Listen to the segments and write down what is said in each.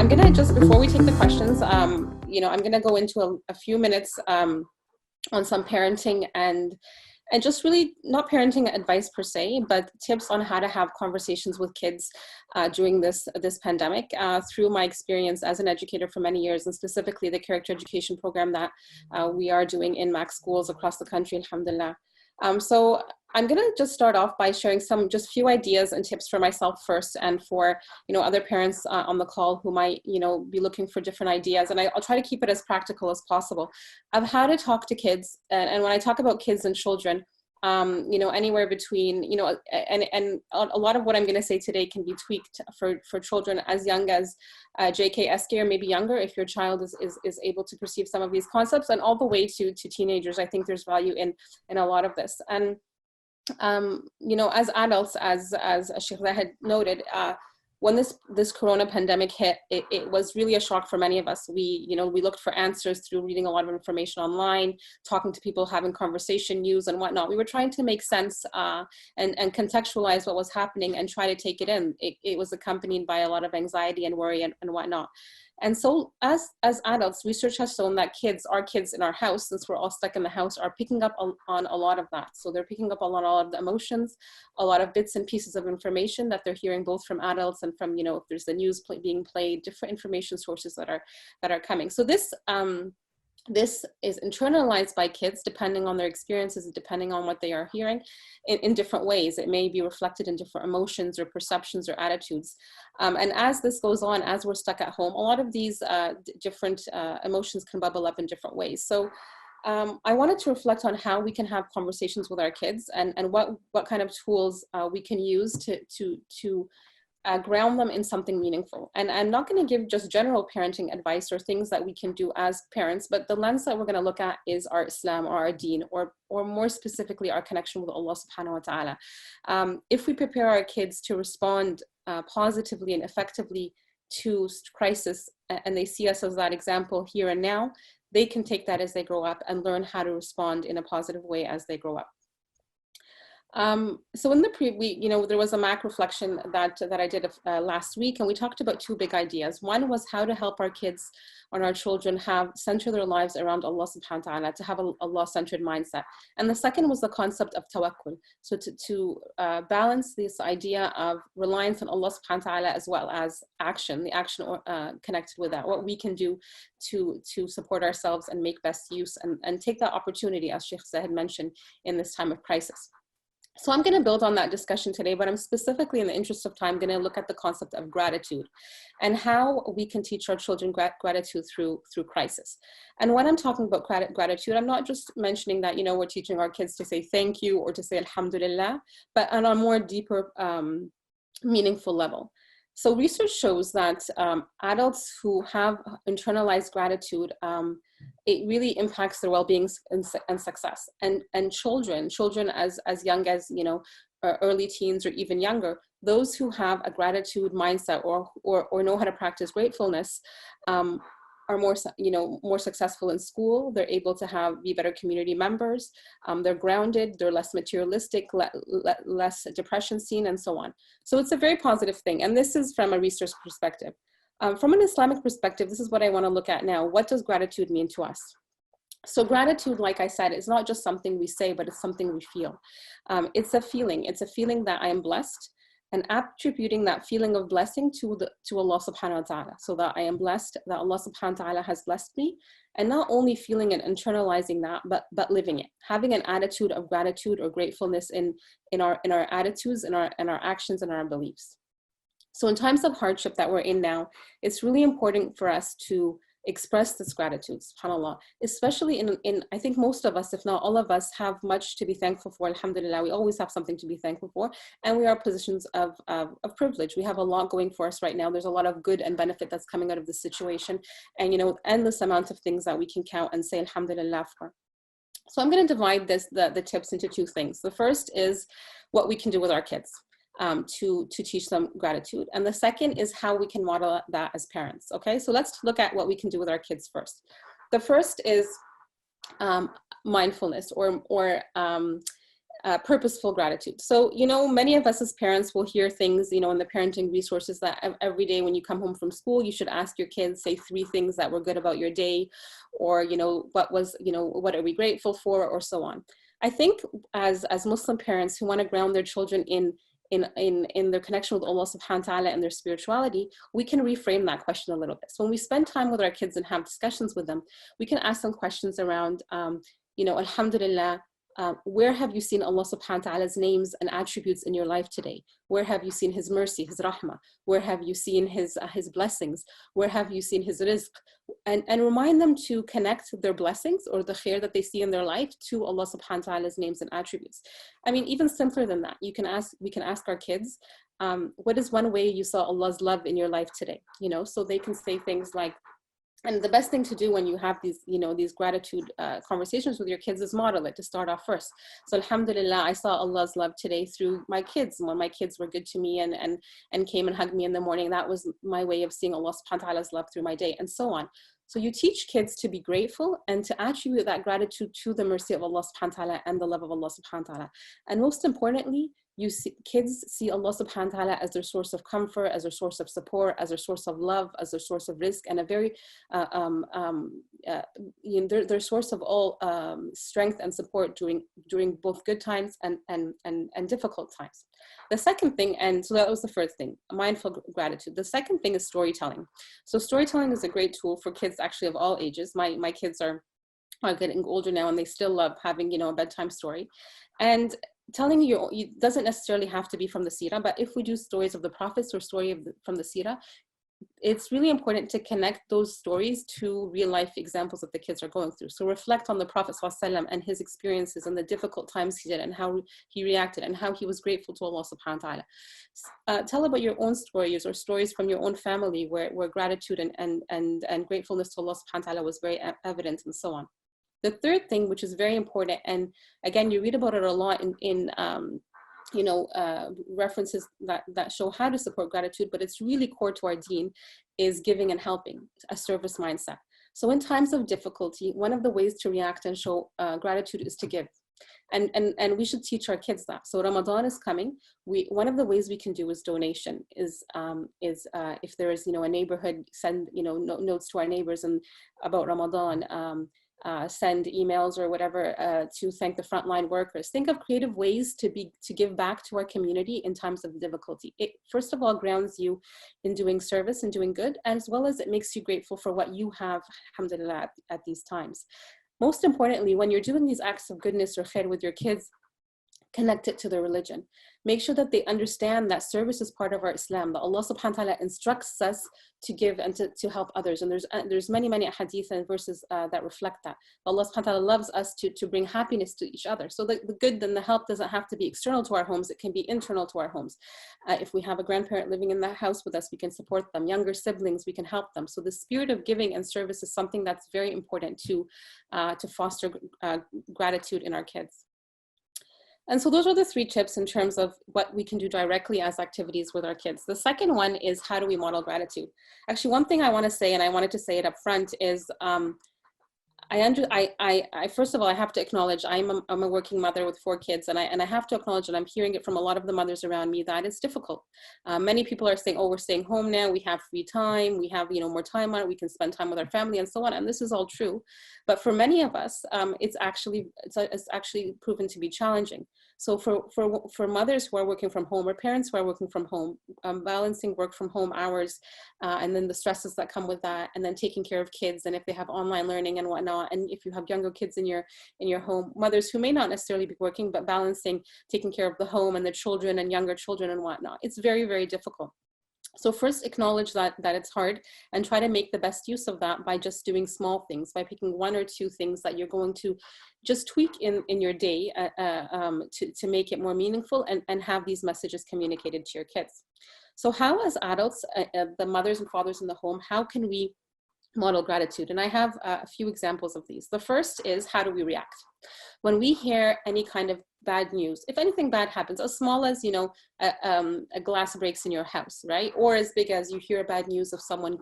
I'm gonna just, before we take the questions, I'm gonna go into a few minutes on some parenting and just really not parenting advice per se, but tips on how to have conversations with kids during this pandemic through my experience as an educator for many years, and specifically the character education program that we are doing in MAC schools across the country, alhamdulillah. So I'm going to just start off by sharing some just few ideas and tips for myself first, and for other parents on the call who might be looking for different ideas. And I'll try to keep it as practical as possible of how to talk to kids. And when I talk about kids and children, anywhere between and a lot of what I'm going to say today can be tweaked for children as young as JK, SK, or maybe younger if your child is able to perceive some of these concepts, and all the way to teenagers. I think there's value in a lot of this. And as adults, as Sheikh had noted, when this corona pandemic hit, it was really a shock for many of us. We looked for answers through reading a lot of information online, talking to people, having conversation, news and whatnot. We were trying to make sense and contextualize what was happening and try to take it in. It was accompanied by a lot of anxiety and worry and whatnot. And so as adults, research has shown that our kids in our house, since we're all stuck in the house, are picking up on a lot of that. So they're picking up on a lot of the emotions, a lot of bits and pieces of information that they're hearing both from adults and from, if there's the news being played, different information sources that are coming. So this is internalized by kids depending on their experiences, depending on what they are hearing in different ways. It may be reflected in different emotions or perceptions or attitudes. And as this goes on, as we're stuck at home, a lot of these different emotions can bubble up in different ways. So I wanted to reflect on how we can have conversations with our kids, and what kind of tools we can use to ground them in something meaningful. And I'm not going to give just general parenting advice or things that we can do as parents, but the lens that we're going to look at is our Islam or our deen, or more specifically our connection with Allah subhanahu wa ta'ala. If we prepare our kids to respond positively and effectively to crisis, and they see us as that example here and now, they can take that as they grow up and learn how to respond in a positive way as they grow up. So in the there was a MAC reflection that I did last week, and we talked about two big ideas. One was how to help our kids and our children center their lives around Allah subhanahu wa ta'ala, to have a Allah-centered mindset. And the second was the concept of tawakkul. So to balance this idea of reliance on Allah subhanahu wa ta'ala as well as action, the action connected with that, what we can do to support ourselves and make best use and take that opportunity, as Sheikh had mentioned, in this time of crisis. So I'm going to build on that discussion today, but I'm specifically, in the interest of time, going to look at the concept of gratitude and how we can teach our children gratitude through crisis. And when I'm talking about gratitude, I'm not just mentioning that, we're teaching our kids to say thank you or to say alhamdulillah, but on a more deeper, meaningful level. So research shows that adults who have internalized gratitude, it really impacts their well-being and success. And children as young as early teens or even younger, those who have a gratitude mindset or know how to practice gratefulness are more successful in school. They're able to be better community members. They're grounded. They're less materialistic, less depression seen, and so on. So it's a very positive thing. And this is from a research perspective. From an Islamic perspective, this is what I want to look at now. What does gratitude mean to us? So gratitude, like I said, is not just something we say, but it's something we feel. It's a feeling. It's a feeling that I am blessed, and attributing that feeling of blessing to Allah subhanahu wa ta'ala. So that I am blessed, that Allah subhanahu wa ta'ala has blessed me, and not only feeling and internalizing that, but living it, having an attitude of gratitude or gratefulness in our attitudes, in our actions, and our beliefs. So in times of hardship that we're in now, it's really important for us to express this gratitude, subhanAllah, especially in I think most of us, if not all of us, have much to be thankful for. Alhamdulillah, we always have something to be thankful for, and we are positions of privilege. We have a lot going for us right now. There's a lot of good and benefit that's coming out of this situation, and endless amounts of things that we can count and say Alhamdulillah for. So I'm going to divide the tips into two things. The first is what we can do with our kids to teach them gratitude. And the second is how we can model that as parents. Okay, so let's look at what we can do with our kids first. The first is mindfulness or Purposeful gratitude. So, you know, many of us as parents will hear things, you know, in the parenting resources that every day when you come home from school, you should ask your kids, say 3 things that were good about your day, or, you know, what are we grateful for, or so on. I think as Muslim parents who want to ground their children in their connection with Allah subhanahu wa ta'ala and their spirituality, we can reframe that question a little bit. So when we spend time with our kids and have discussions with them, we can ask them questions around, you know, Alhamdulillah, where have you seen Allah subhanahu wa ta'ala's names and attributes in your life today? Where have you seen his mercy, his rahmah? Where have you seen his blessings? Where have you seen his rizq? And remind them to connect their blessings or the khair that they see in their life to Allah subhanahu wa ta'ala's names and attributes. I mean, even simpler than that, we can ask our kids, what is one way you saw Allah's love in your life today? You know, so they can say things like, and the best thing to do when you have these, you know, these gratitude conversations with your kids is model it to start off first. So Alhamdulillah, I saw Allah's love today through my kids. When my kids were good to me and came and hugged me in the morning, that was my way of seeing Allah subhanahu wa ta'ala's love through my day, and so on. So you teach kids to be grateful and to attribute that gratitude to the mercy of Allah subhanahu wa ta'ala and the love of Allah subhanahu wa ta'ala. And most importantly, kids see Allah subhanahu wa ta'ala as their source of comfort, as their source of support, as their source of love, as their source of rizq, and a very, you know, their source of all strength and support during both good times and difficult times. The second thing, and so that was the first thing, mindful gratitude. The second thing is storytelling. So storytelling is a great tool for kids actually of all ages. My kids are getting older now and they still love having, you know, a bedtime story. And telling you, it doesn't necessarily have to be from the seerah, but if we do stories of the prophets or from the seerah, it's really important to connect those stories to real life examples that the kids are going through. So reflect on the Prophet ﷺ and his experiences and the difficult times he did and how he reacted and how he was grateful to Allah subhanahu wa ta'ala. Tell about your own stories or stories from your own family where gratitude and gratefulness to Allah subhanahu wa ta'ala was very evident, and so on. The third thing, which is very important, and again, you read about it a lot in you know, references that show how to support gratitude, but it's really core to our deen, is giving and helping, a service mindset. So in times of difficulty, one of the ways to react and show gratitude is to give. And we should teach our kids that. So Ramadan is coming. One of the ways we can do is donation. Is if there is, you know, a neighborhood, send, you know, notes to our neighbors and about Ramadan. Send emails or whatever to thank the frontline workers. Think of creative ways to give back to our community in times of difficulty. It first of all grounds you in doing service and doing good, as well as it makes you grateful for what you have, alhamdulillah, at these times. Most importantly, when you're doing these acts of goodness or khair with your kids, connect it to their religion. Make sure that they understand that service is part of our Islam, that Allah subhanahu wa ta'ala instructs us to give and to help others. And there's many hadith and verses that reflect that. Allah subhanahu wa ta'ala loves us to bring happiness to each other. So the good and the help doesn't have to be external to our homes, it can be internal to our homes. If we have a grandparent living in that house with us, we can support them. Younger siblings, we can help them. So the spirit of giving and service is something that's very important to foster gratitude in our kids. And so those are the 3 tips in terms of what we can do directly as activities with our kids. The second one is, how do we model gratitude? Actually, one thing I want to say, and I wanted to say it up front, is first of all, I have to acknowledge I'm a working mother with 4 kids, and I have to acknowledge, and I'm hearing it from a lot of the mothers around me, that it's difficult. Many people are saying, oh, we're staying home now, we have free time, we have, you know, more time on it, we can spend time with our family, and so on. And this is all true, but for many of us, it's actually proven to be challenging. So for mothers who are working from home, or parents who are working from home, balancing work from home hours, and then the stresses that come with that, and then taking care of kids, and if they have online learning and whatnot, and if you have younger kids in your home, mothers who may not necessarily be working, but balancing taking care of the home and the children and younger children and whatnot, it's very, very difficult. So first, acknowledge that it's hard, and try to make the best use of that by just doing small things, by picking 1 or 2 things that you're going to just tweak in your day to make it more meaningful and have these messages communicated to your kids. So how, as adults, the mothers and fathers in the home, how can we model gratitude? And I have a few examples of these. The first is, how do we react? When we hear any kind of bad news, if anything bad happens, as small as, a glass breaks in your house, right? Or as big as you hear bad news of someone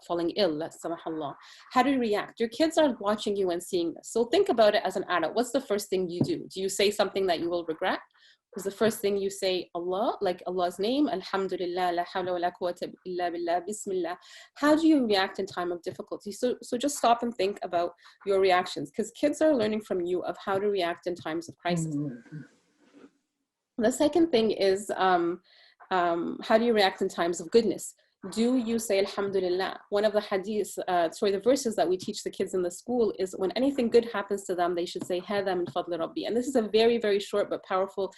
falling ill, samahallah, how do you react? Your kids are watching you and seeing this. So think about it as an adult. What's the first thing you do? Do you say something that you will regret? Was the first thing you say Allah, like Allah's name, Alhamdulillah, la hawla wa la quwwata illa billah, Bismillah? How do you react in time of difficulty? So just stop and think about your reactions, because kids are learning from you of how to react in times of crisis. The second thing is, how do you react in times of goodness? Do you say Alhamdulillah? One of the hadiths, the verses that we teach the kids in the school is when anything good happens to them, they should say Hada min fadli Rabbi. And this is a very, very short but powerful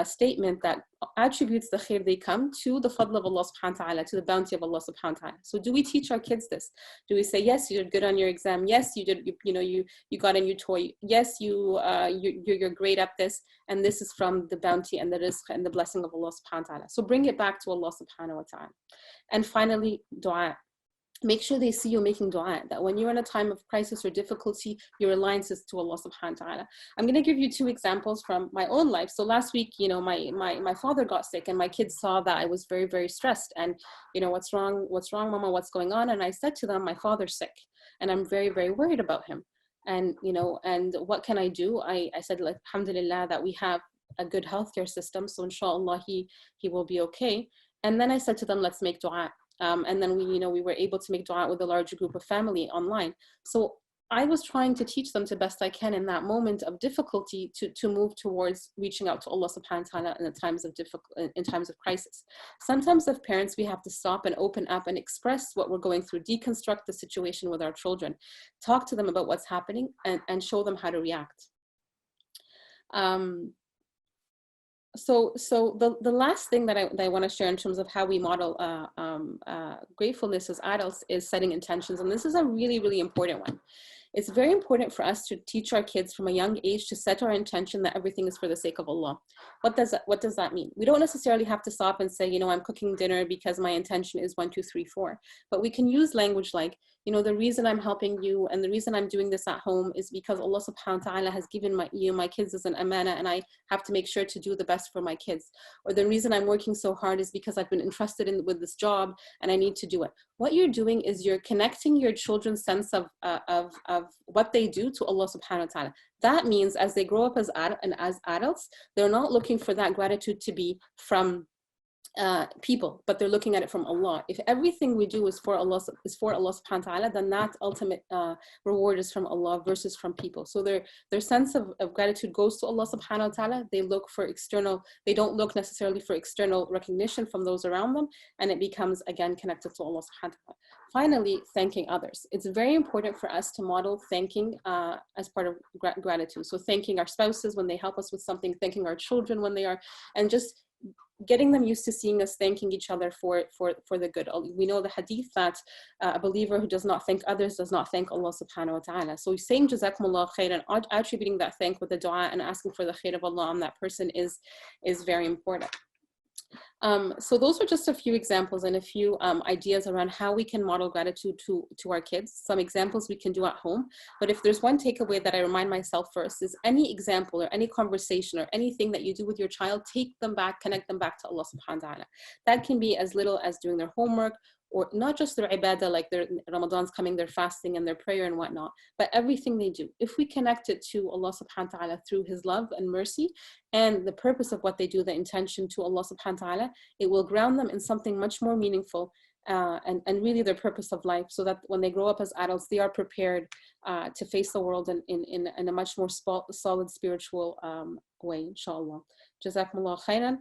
statement that attributes the khair they come to the fadl of Allah subhanahu wa ta'ala, to the bounty of Allah subhanahu wa ta'ala. So do we teach our kids this? Do we say, yes, you did good on your exam. Yes, you did, you got a new toy. Yes, you're great at this. And this is from the bounty and the rizq and the blessing of Allah subhanahu wa ta'ala. So bring it back to Allah subhanahu wa ta'ala. And finally, dua. Make sure they see you making dua, that when you're in a time of crisis or difficulty, your reliance is to Allah subhanahu wa ta'ala. I'm going to give you two examples from my own life. So last week, my father got sick, and my kids saw that I was very, very stressed. And, what's wrong, mama, what's going on? And I said to them, my father's sick and I'm very, very worried about him. And, and what can I do? I said, like, alhamdulillah, that we have a good healthcare system. So inshallah, he will be okay. And then I said to them, let's make dua. And then we were able to make dua with a larger group of family online. So I was trying to teach them the best I can in that moment of difficulty to move towards reaching out to Allah subhanahu wa ta'ala in times of crisis. Sometimes as parents, we have to stop and open up and express what we're going through, deconstruct the situation with our children, talk to them about what's happening, and show them how to react. So the last thing that I want to share in terms of how we model gratefulness as adults is setting intentions. And this is a really, really important one. It's very important for us to teach our kids from a young age to set our intention that everything is for the sake of Allah. What does that mean? We don't necessarily have to stop and say, I'm cooking dinner because my intention is 1, 2, 3, 4. But we can use language like, the reason I'm helping you and the reason I'm doing this at home is because Allah subhanahu wa ta'ala has given my kids as an amana, and I have to make sure to do the best for my kids. Or the reason I'm working so hard is because I've been entrusted with this job and I need to do it. What you're doing is you're connecting your children's sense of what they do to Allah subhanahu wa ta'ala. That means as they grow up as adults, they're not looking for that gratitude to be from people, but they're looking at it from Allah. If everything we do is for Allah subhanahu wa ta'ala, then that ultimate reward is from Allah versus from people. So their sense of gratitude goes to Allah subhanahu wa ta'ala. They don't look necessarily for external recognition from those around them, and it becomes again connected to Allah subhanahu wa ta'ala. Finally, thanking others. It's very important for us to model thanking as part of gratitude. So thanking our spouses when they help us with something, thanking our children when they are, and just getting them used to seeing us thanking each other for the good. We know the hadith that a believer who does not thank others does not thank Allah subhanahu wa ta'ala. So saying Jazakumullah khair and attributing that thank with the dua and asking for the khair of Allah on that person is very important. So those are just a few examples and a few ideas around how we can model gratitude to our kids. Some examples we can do at home. But if there's one takeaway that I remind myself first is any example or any conversation or anything that you do with your child, take them back, connect them back to Allah subhanahu wa ta'ala. That can be as little as doing their homework, or not just their ibadah, like their Ramadan's coming, their fasting and their prayer and whatnot, but everything they do. If we connect it to Allah subhanahu wa ta'ala through His love and mercy and the purpose of what they do, the intention to Allah subhanahu wa ta'ala, it will ground them in something much more meaningful and really their purpose of life, so that when they grow up as adults, they are prepared to face the world in a much more solid spiritual way, inshallah. Jazakumullah khairan.